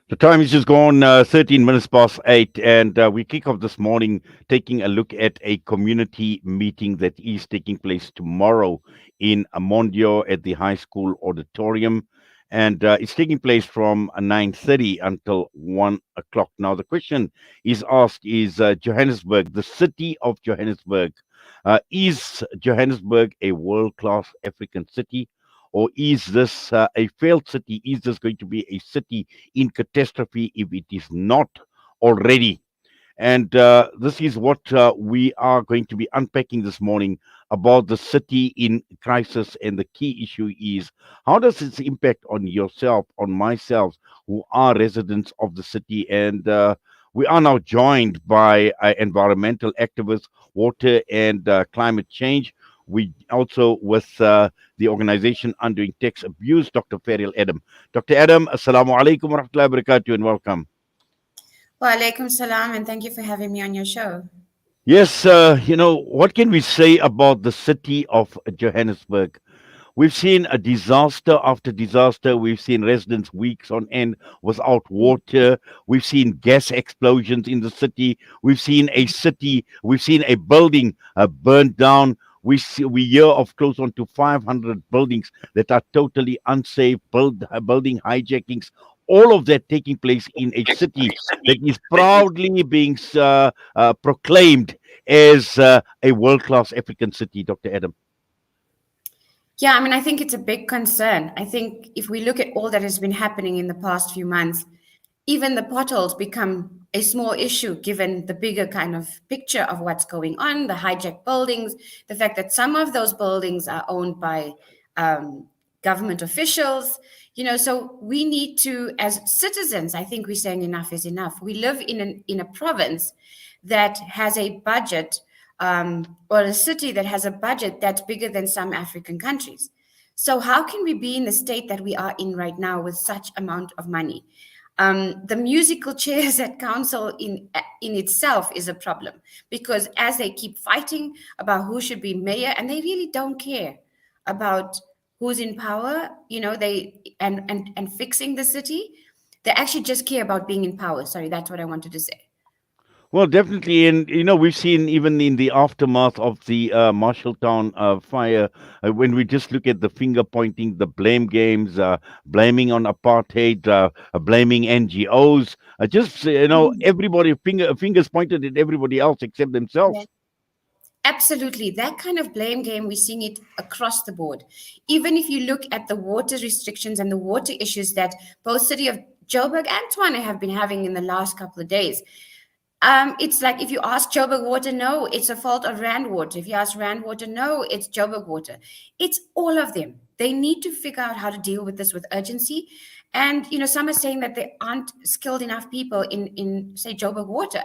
The time is just gone 13 minutes past 8, and we kick off this morning taking a look at a community meeting that is taking place tomorrow in Mondio at the high school auditorium. And it's taking place from 9:30 until 1 o'clock. Now, the question is asked is Johannesburg, the city of Johannesburg, is Johannesburg a world class African city? Or is this a failed city? Is this going to be a city in catastrophe if it is not already? And this is what we are going to be unpacking this morning about the city in crisis. And the key issue is how does this impact on yourself, on myself, who are residents of the city? And we are now joined by environmental activists, water and climate change. We also with the organization Undoing Tax Abuse, Dr. Ferrial Adam. Dr. Adam, Assalamu alaikum wa rahmatullahi wa barakatuh and welcome. Wa alaikum salam, and thank you for having me on your show. Yes, what can we say about the city of Johannesburg? We've seen a disaster after disaster. We've seen residents weeks on end without water. We've seen gas explosions in the city. We've seen a building burned down. We hear of close on to 500 buildings that are totally unsafe, building hijackings. All of that taking place in a city that is proudly being proclaimed as a world-class African city, Dr. Adam. Yeah, I mean, I think it's a big concern. I think if we look at all that has been happening in the past few months, even the potholes become a small issue given the bigger kind of picture of what's going on, the hijacked buildings, the fact that some of those buildings are owned by government officials. So we need to, as citizens, I think we're saying enough is enough. We live in a province that has a budget, or a city that has a budget that's bigger than some African countries. So how can we be in the state that we are in right now with such amount of money? The musical chairs at council in itself is a problem, because as they keep fighting about who should be mayor, and they really don't care about who's in power, they and fixing the city, they actually just care about being in power. Sorry, that's what I wanted to say. Well, definitely, and we've seen even in the aftermath of the Marshalltown fire, when we just look at the finger pointing, the blame games, blaming on apartheid, blaming NGOs, just everybody fingers pointed at everybody else except Yeah. themselves. Absolutely. That kind of blame game, we're seeing it across the board. Even if you look at the water restrictions and the water issues that both City of Joburg and Tshwane have been having in the last couple of days, it's like if you ask Joburg Water, no, it's a fault of Rand Water. If you ask Rand Water, no, it's Joburg Water. It's all of them. They need to figure out how to deal with this with urgency. And, some are saying that there aren't skilled enough people in say, Joburg Water.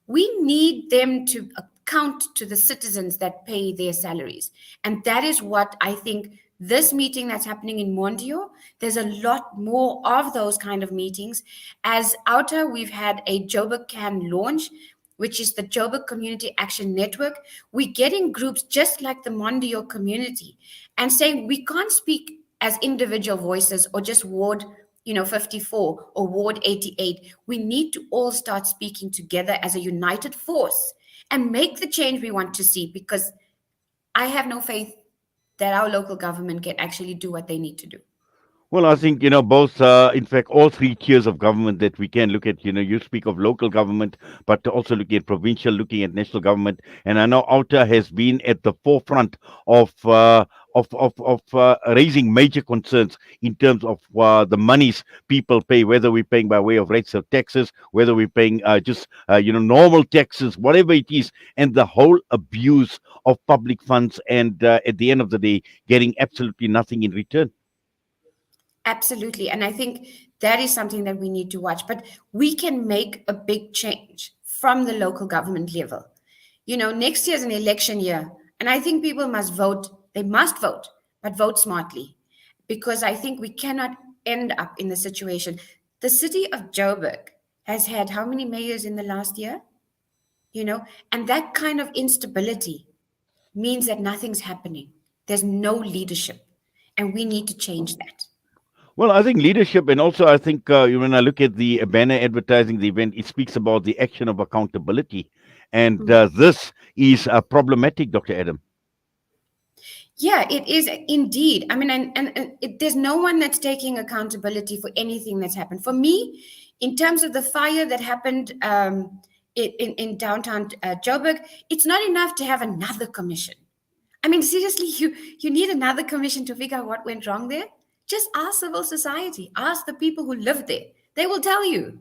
We need them to account to the citizens that pay their salaries. And that is what I think this meeting that's happening in Mondio, there's a lot more of those kind of meetings. As outer, we've had a Joburg Can launch, which is the Joburg Community Action Network. We're getting groups just like the Mondio community and saying we can't speak as individual voices or just Ward 54 or Ward 88. We need to all start speaking together as a united force and make the change we want to see, because I have no faith that our local government can actually do what they need to do. Well, I think, both, in fact, all three tiers of government that we can look at. You speak of local government, but also looking at provincial, looking at national government. And I know Outer has been at the forefront of raising major concerns in terms of the monies people pay, whether we're paying by way of rates of taxes, whether we're paying normal taxes, whatever it is, and the whole abuse of public funds. And at the end of the day, getting absolutely nothing in return. Absolutely. And I think that is something that we need to watch. But we can make a big change from the local government level. Next year is an election year. And I think people must vote. They must vote, but vote smartly. Because I think we cannot end up in the situation. The city of Joburg has had how many mayors in the last year? And that kind of instability means that nothing's happening. There's no leadership. And we need to change that. Well, I think leadership, and also I think when I look at the banner advertising the event, it speaks about the action of accountability, and Mm. this is problematic, Dr. Adam. Yeah, it is indeed. I mean, there's no one that's taking accountability for anything that's happened. For me, in terms of the fire that happened in downtown Joburg, it's not enough to have another commission. I mean, seriously, you need another commission to figure out what went wrong there. Just ask civil society, ask the people who live there. They will tell you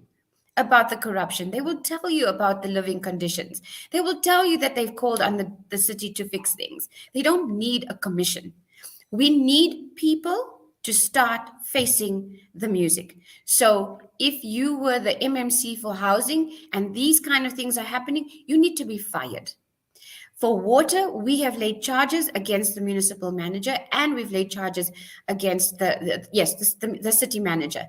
about the corruption. They will tell you about the living conditions. They will tell you that they've called on the city to fix things. They don't need a commission. We need people to start facing the music. So if you were the MMC for housing and these kind of things are happening, you need to be fired. For water, we have laid charges against the municipal manager and we've laid charges against the city manager,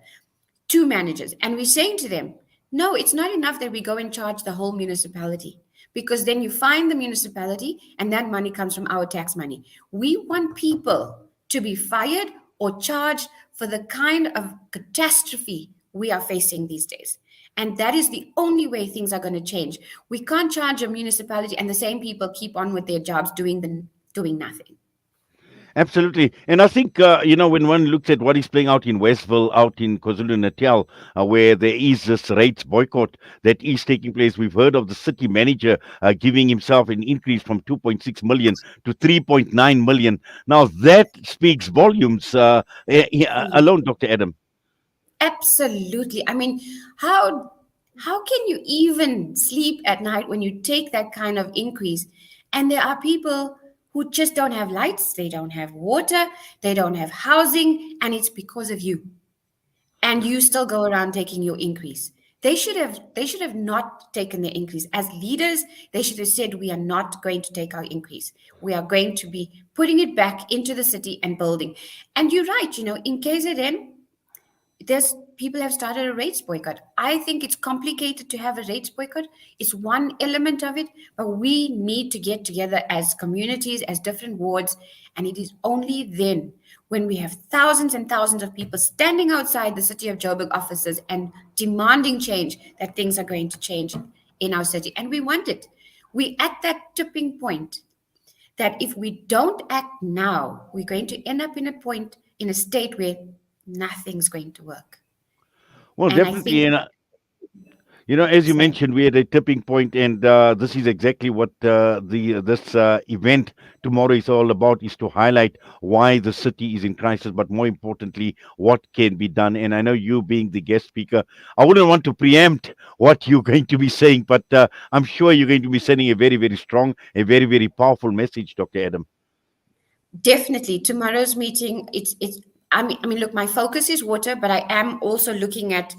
two managers. And we're saying to them, no, it's not enough that we go and charge the whole municipality because then you fine the municipality and that money comes from our tax money. We want people to be fired or charged for the kind of catastrophe we are facing these days. And that is the only way things are going to change. We can't charge a municipality and the same people keep on with their jobs doing nothing. Absolutely. And I think, when one looks at what is playing out in Westville, out in KwaZulu-Natal, where there is this rates boycott that is taking place, we've heard of the city manager giving himself an increase from 2.6 million to 3.9 million. Now, that speaks volumes alone, Dr. Adam. Absolutely. I mean, how can you even sleep at night when you take that kind of increase? And there are people who just don't have lights, they don't have water, they don't have housing, and it's because of you. And you still go around taking your increase. They should have not taken their increase. As leaders, they should have said, we are not going to take our increase. We are going to be putting it back into the city and building. And you're right, in KZN, there's people have started a rates boycott. I think it's complicated to have a rates boycott. It's one element of it, but we need to get together as communities, as different wards, and it is only then when we have thousands and thousands of people standing outside the city of Joburg offices and demanding change that things are going to change in our city. And we want it. We at that tipping point that if we don't act now, we're going to end up in a state where nothing's going to work. Well, And I definitely. think, And as you sorry, mentioned, we're at a tipping point, and this is exactly what the this event tomorrow is all about: is to highlight why the city is in crisis, but more importantly, what can be done. And I know you being the guest speaker, I wouldn't want to preempt what you're going to be saying, but I'm sure you're going to be sending a very, very strong, a very, very powerful message, Dr. Adam. definitely tomorrow's meeting. It's. I mean, look, my focus is water, but I am also looking at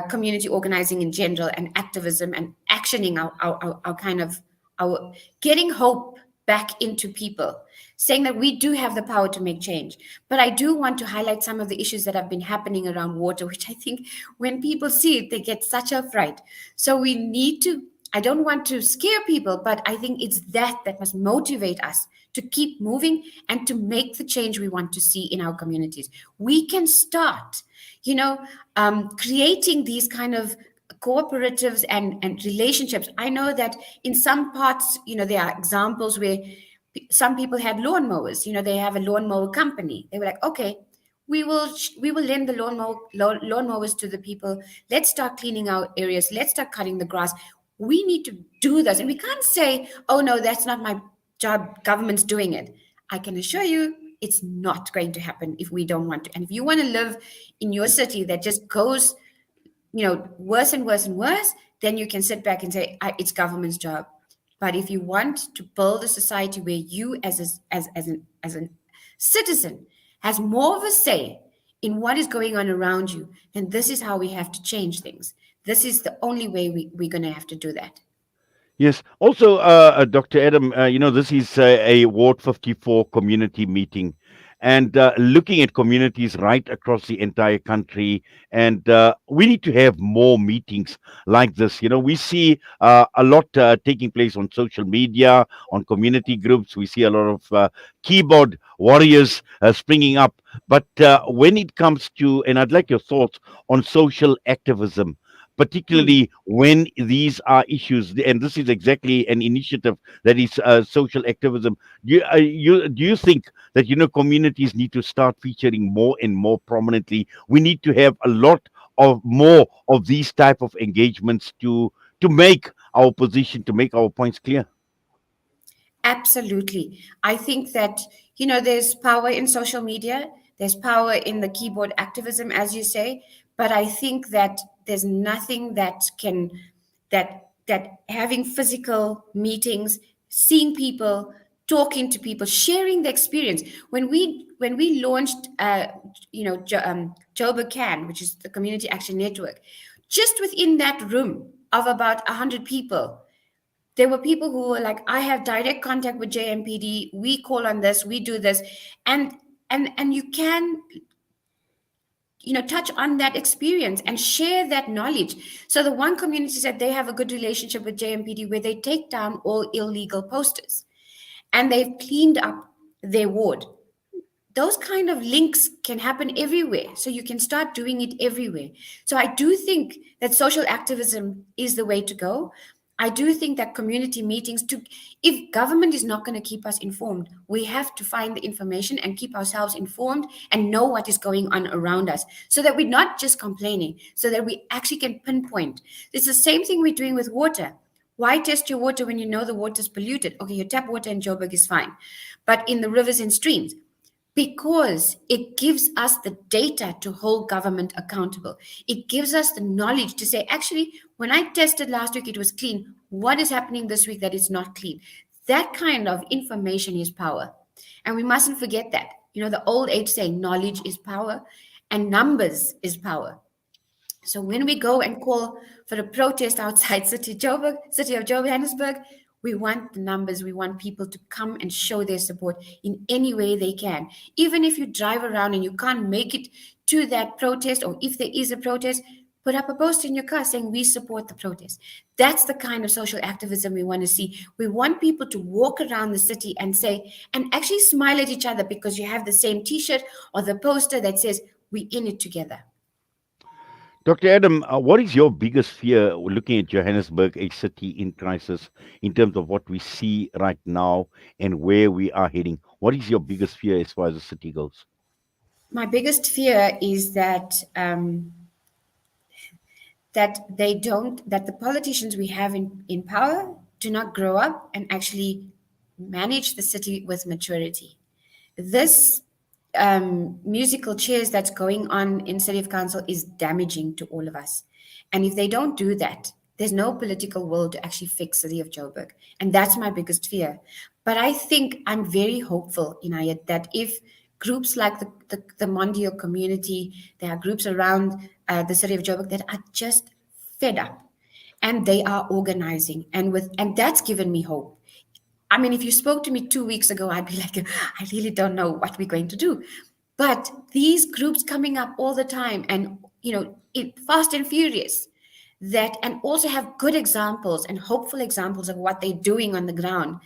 community organizing in general and activism and actioning our kind of our getting hope back into people, saying that we do have the power to make change. But I do want to highlight some of the issues that have been happening around water, which I think when people see it, they get such a fright. So we need to. I don't want to scare people, but I think it's that must motivate us to keep moving and to make the change we want to see in our communities. We can start, creating these kind of cooperatives and relationships. I know that in some parts, there are examples where some people had lawnmowers. They have a lawnmower company. They were like, okay, we will lend the lawnmowers to the people. Let's start cleaning our areas. Let's start cutting the grass. We need to do this, and we can't say, oh no, that's not my job, government's doing it. I can assure you it's not going to happen if we don't want to. And if you want to live in your city that just goes, worse and worse and worse, then you can sit back and say, it's government's job. But if you want to build a society where you as a citizen has more of a say in what is going on around you, then this is how we have to change things. This is the only way we're going to have to do that. Yes. Also, Dr. Adam, this is a Ward 54 community meeting. and looking at communities right across the entire country. And we need to have more meetings like this. We see a lot taking place on social media, on community groups. We see a lot of keyboard warriors springing up. But when it comes to, and I'd like your thoughts on social activism, Mm. particularly when these are issues, and this is exactly an initiative that is social activism. Do you think that communities need to start featuring more and more prominently? We need to have a lot of more of these type of engagements to make our position, to make our points clear. Absolutely. I think that, there's power in social media, there's power in the keyboard activism, as you say, but I think that there's nothing that having physical meetings, seeing people, talking to people, sharing the experience. When we launched, Joburg Can, which is the Community Action Network, just within that room of about 100 people, there were people who were like, I have direct contact with JMPD, we call on this, we do this. And you can, touch on that experience and share that knowledge. So the one community said they have a good relationship with JMPD where they take down all illegal posters and they've cleaned up their ward. Those kind of links can happen everywhere, so you can start doing it everywhere. So I do think that social activism is the way to go. I do think that community meetings, to if government is not going to keep us informed, we have to find the information and keep ourselves informed and know what is going on around us, so that we're not just complaining, so that we actually can pinpoint. It's the same thing we're doing with water. Why test your water when you know the water is polluted? Okay, your tap water in Joburg is fine, but in the rivers and streams, because it gives us the data to hold government accountable. It gives us the knowledge to say, actually, when I tested last week, it was clean. What is happening this week that is not clean? That kind of information is power. And we mustn't forget that. The old age saying, knowledge is power and numbers is power. So when we go and call for a protest outside City of Johannesburg, we want the numbers. We want people to come and show their support in any way they can. Even if you drive around and you can't make it to that protest, or if there is a protest, put up a poster in your car saying we support the protest. That's the kind of social activism we want to see. We want people to walk around the city and say, and actually smile at each other because you have the same t-shirt or the poster that says we in it together. Dr. Adam, what is your biggest fear looking at Johannesburg, a city in crisis, in terms of what we see right now and where we are heading? What is your biggest fear as far as the city goes? My biggest fear is that the politicians we have in power do not grow up and actually manage the city with maturity. This musical chairs that's going on in City of Council is damaging to all of us. And if they don't do that, there's no political will to actually fix City of Joburg. And that's my biggest fear. But I think I'm very hopeful, Inayet, that if groups like the Mondio community, there are groups around the City of Joburg that are just fed up and they are organizing, and that's given me hope. I mean, if you spoke to me 2 weeks ago, I'd be like, I really don't know what we're going to do. But these groups coming up all the time and, fast and furious, and also have good examples and hopeful examples of what they're doing on the ground,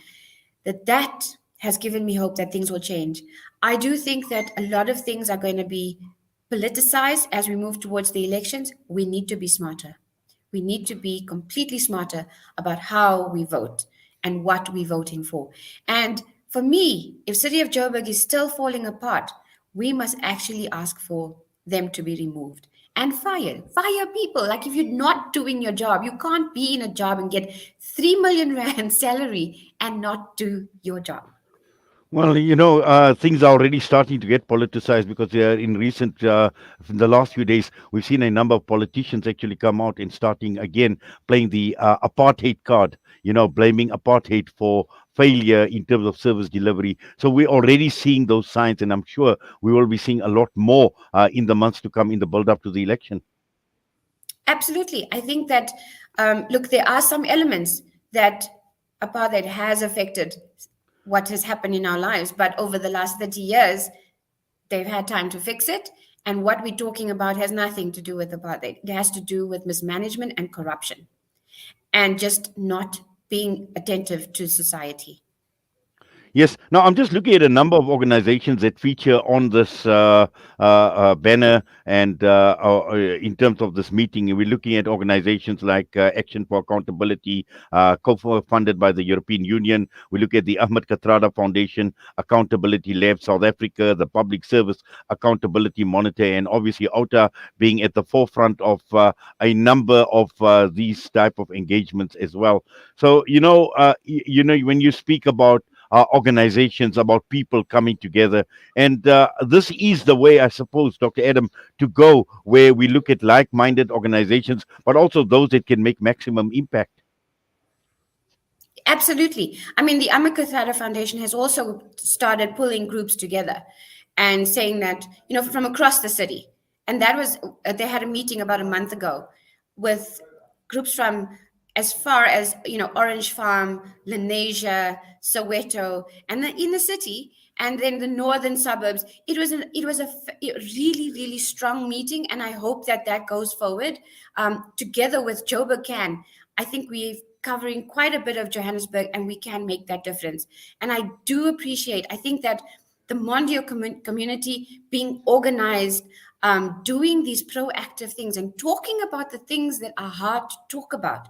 that has given me hope that things will change. I do think that a lot of things are going to be politicized as we move towards the elections. We need to be smarter. We need to be completely smarter about how we vote and what we're voting for. And for me, if City of Joburg is still falling apart, we must actually ask for them to be removed and fired. Fire people. Like, if you're not doing your job, you can't be in a job and get 3 million rand salary and not do your job. Well, things are already starting to get politicized because in in the last few days, we've seen a number of politicians actually come out and starting again playing the apartheid card, blaming apartheid for failure in terms of service delivery. So we're already seeing those signs, and I'm sure we will be seeing a lot more in the months to come in the build up to the election. Absolutely. I think that, look, there are some elements that apartheid has affected what has happened in our lives, but over the last 30 years, They've had time to fix it. And what we're talking about has nothing to do with apartheid. It has to do with mismanagement and corruption and just not being attentive to society. Yes. Now, I'm just looking at a number of organizations that feature on this banner, and in terms of this meeting, we're looking at organizations like Action for Accountability, co-funded by the European Union. We look at the Ahmed Kathrada Foundation, Accountability Lab South Africa, the Public Service Accountability Monitor, and obviously OTA being at the forefront of a number of these type of engagements as well. So, when you speak about organizations, about people coming together. And this is the way, I suppose, Dr. Adam, to go, where we look at like minded organizations, but also those that can make maximum impact. Absolutely. I mean, the Amakathara Foundation has also started pulling groups together and saying that, from across the city. And that was, they had a meeting about a month ago with groups from as far as, Orange Farm, Lenasia, Soweto, and in the city, and then the northern suburbs. It was a really, really strong meeting. And I hope that that goes forward together with Joburg Can. I think we're covering quite a bit of Johannesburg, and we can make that difference. And I do appreciate, I think that the Mondio community being organized, doing these proactive things and talking about the things that are hard to talk about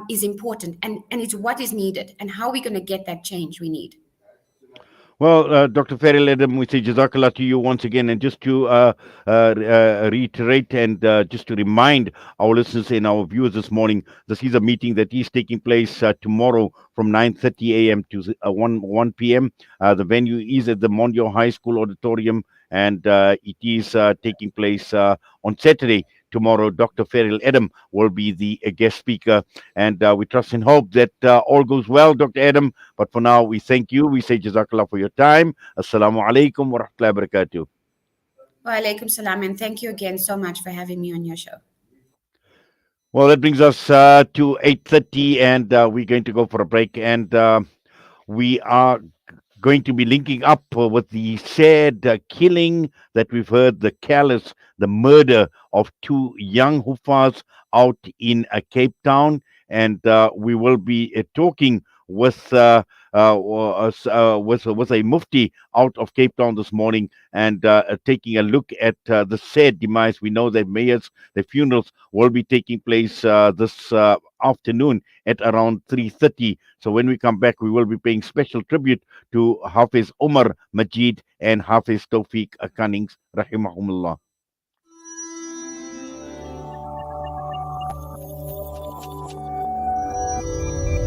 is important. And it's what is needed and how we're going to get that change we need. Well, Dr. Ferrial Adam, we say Jazakallah to you once again. And just to reiterate and just to remind our listeners and our viewers this morning, this is a meeting that is taking place tomorrow from 9:30 a.m. to 1 p.m. The venue is at the Mondio High School Auditorium, and it is taking place on Saturday. Tomorrow, Dr. Ferrial Adam will be the guest speaker, and we trust and hope that all goes well, Dr. Adam. But for now, we thank you. We say Jazakallah for your time. Assalamu alaikum wa rahmatullahi wa barakatuh. Wa alaikum salam. And thank you again so much for having me on your show. Well, that brings us to 8:30, and we're going to go for a break. And we are going to be linking up with the sad killing that we've heard, the callous, the murder of two young Hufas out in Cape Town. And we will be talking with with a mufti out of Cape Town this morning, and taking a look at the sad demise. We know that mayors, the funerals will be taking place this afternoon at around 3:30. So when we come back, we will be paying special tribute to Hafiz Umar Majid and Hafiz Tawfiq Cunnings, rahimahumullah.